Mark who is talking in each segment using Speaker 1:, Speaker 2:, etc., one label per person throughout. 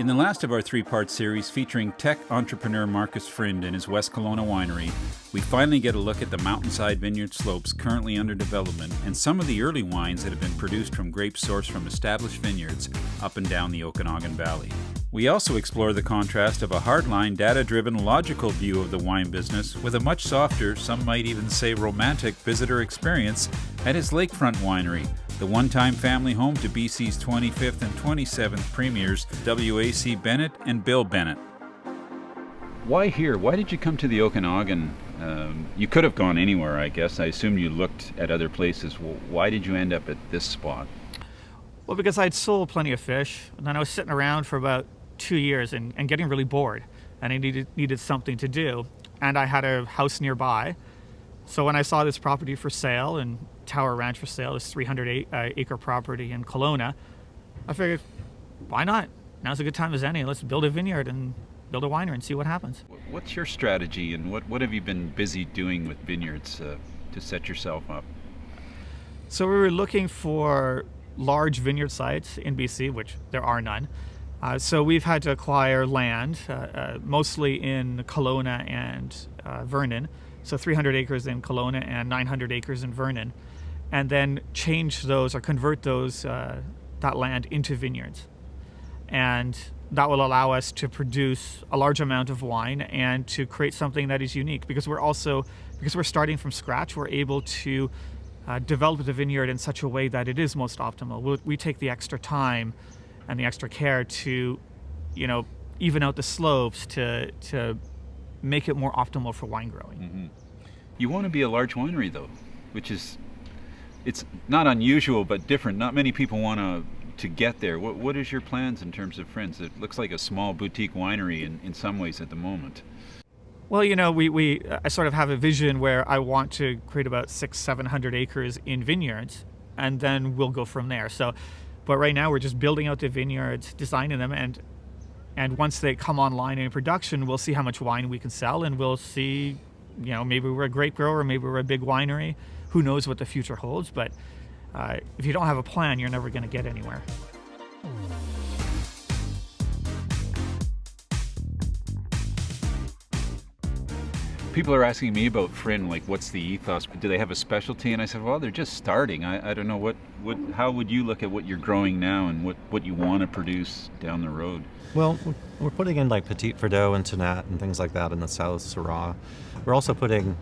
Speaker 1: In the last of our three-part series featuring tech entrepreneur Markus Frind and his West Kelowna winery, we finally get a look at the mountainside vineyard slopes currently under development and some of the early wines that have been produced from grapes sourced from established vineyards up and down the Okanagan Valley. We also explore the contrast of a hardline, data-driven, logical view of the wine business with a much softer, some might even say romantic, visitor experience at his lakefront winery, the one-time family home to BC's 25th and 27th premiers, W.A.C. Bennett and Bill Bennett. Why here? Why did you come to the Okanagan? You could have gone anywhere, I guess. I assume you looked at other places. Why did you end up at this spot?
Speaker 2: Well, because I'd sold plenty of fish, and then I was sitting around for about 2 years and getting really bored, and I needed something to do. And I had a house nearby. So when I saw this property for sale, and Tower Ranch for sale, this 300-acre property in Kelowna, I figured, why not? Now's a good time as any. Let's build a vineyard and build a winery and see what happens.
Speaker 1: What's your strategy, and what have you been busy doing with vineyards to set yourself up?
Speaker 2: So we were looking for large vineyard sites in BC, which there are none. So we've had to acquire land, mostly in Kelowna and Vernon. So 300 acres in Kelowna and 900 acres in Vernon. And then change those or convert those that land into vineyards. And that will allow us to produce a large amount of wine and to create something that is unique. Because we're starting from scratch, we're able to develop the vineyard in such a way that it is most optimal. We take the extra time and the extra care to, even out the slopes to make it more optimal for wine growing.
Speaker 1: Mm-hmm. You want to be a large winery, though, which is, it's not unusual but different. Not many people want to get there. What is your plans in terms of Friends? It looks like a small boutique winery in some ways at the moment.
Speaker 2: Well, I sort of have a vision where I want to create about 600-700 acres in vineyards, and then we'll go from there. But right now we're just building out the vineyards, designing them, and once they come online in production, we'll see how much wine we can sell, and we'll see, maybe we're a grape grower, maybe we're a big winery. Who knows what the future holds? But if you don't have a plan, you're never going to get anywhere.
Speaker 1: People are asking me about Frind, like what's the ethos? Do they have a specialty? And I said, well, they're just starting. I don't know how would you look at what you're growing now and what you want to produce down the road?
Speaker 3: Well, we're putting in like Petit Verdot and Tannat and things like that in the South, Syrah. We're also putting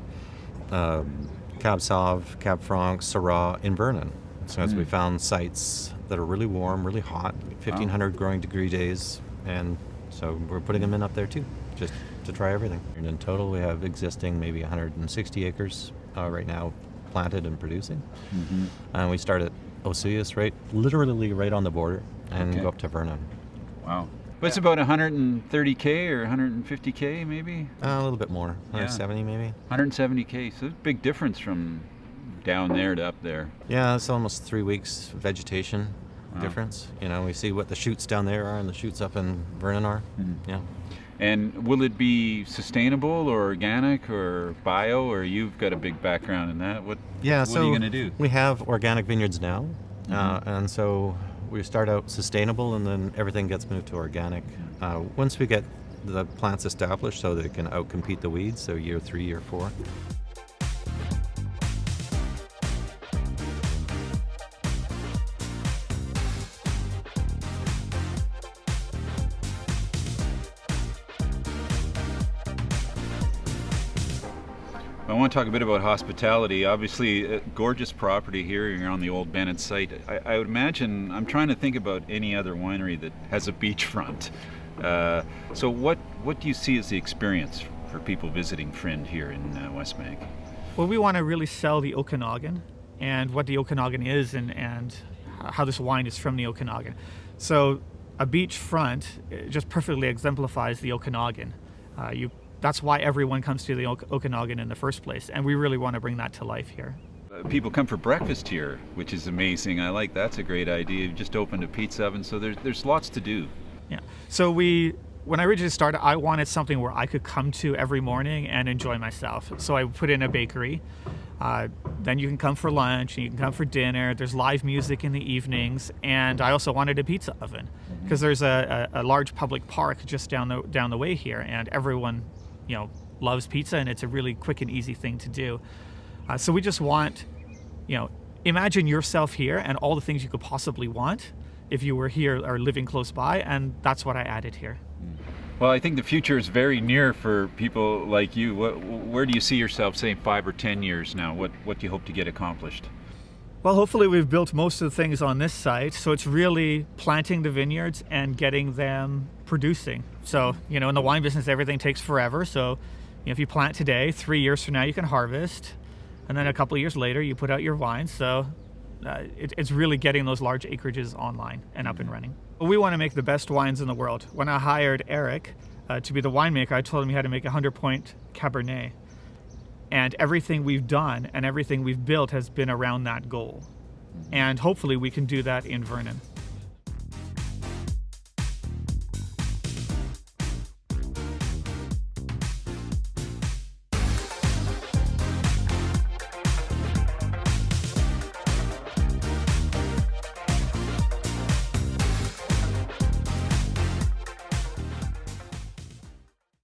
Speaker 3: Cab Sauv, Cab Franc, Syrah in Vernon. So as we found sites that are really warm, really hot, 1,500 growing degree days, and so we're putting them in up there too, just to try everything. And in total, we have existing maybe 160 acres right now planted and producing. Mm-hmm. And we start at Osuyas, literally right on the border, and go up to Vernon.
Speaker 1: Wow. But it's about 130K or 150K maybe?
Speaker 3: A little bit more, 170 maybe.
Speaker 1: 170K, so it's a big difference from down there to up there.
Speaker 3: Yeah, it's almost 3 weeks vegetation difference. We see what the shoots down there are and the shoots up in Vernon are. Mm-hmm. Yeah.
Speaker 1: And will it be sustainable or organic or bio, or you've got a big background in that? What are you going to do?
Speaker 3: We have organic vineyards now, and so we start out sustainable and then everything gets moved to organic. Once we get the plants established so they can outcompete the weeds, so year 3, year 4.
Speaker 1: I want to talk a bit about hospitality. Obviously, a gorgeous property here. You're on the old Bennett site. I would imagine, I'm trying to think about any other winery that has a beachfront. So what do you see as the experience for people visiting Frind here in Westbank?
Speaker 2: Well, we want to really sell the Okanagan and what the Okanagan is and how this wine is from the Okanagan. So a beachfront just perfectly exemplifies the Okanagan. That's why everyone comes to the Okanagan in the first place, and we really want to bring that to life here.
Speaker 1: People come for breakfast here, which is amazing. I like that's a great idea. You just opened a pizza oven, so there's lots to do.
Speaker 2: Yeah. So when I originally started, I wanted something where I could come to every morning and enjoy myself. So I put in a bakery. Then you can come for lunch, and you can come for dinner. There's live music in the evenings, and I also wanted a pizza oven because there's a large public park just down the way here, and everyone, loves pizza, and it's a really quick and easy thing to do. So we just want, imagine yourself here and all the things you could possibly want if you were here or living close by, and that's what I added here.
Speaker 1: Well, I think the future is very near for people like you. Where do you see yourself, say, 5 or 10 years now? What do you hope to get accomplished?
Speaker 2: Well, hopefully we've built most of the things on this site, so it's really planting the vineyards and getting them producing. So, in the wine business, everything takes forever. So, if you plant today, 3 years from now, you can harvest. And then a couple of years later, you put out your wine. So it's really getting those large acreages online and up and running. We want to make the best wines in the world. When I hired Eric to be the winemaker, I told him he had to make a 100-point cabernet. And everything we've done and everything we've built has been around that goal. And hopefully we can do that in Vernon.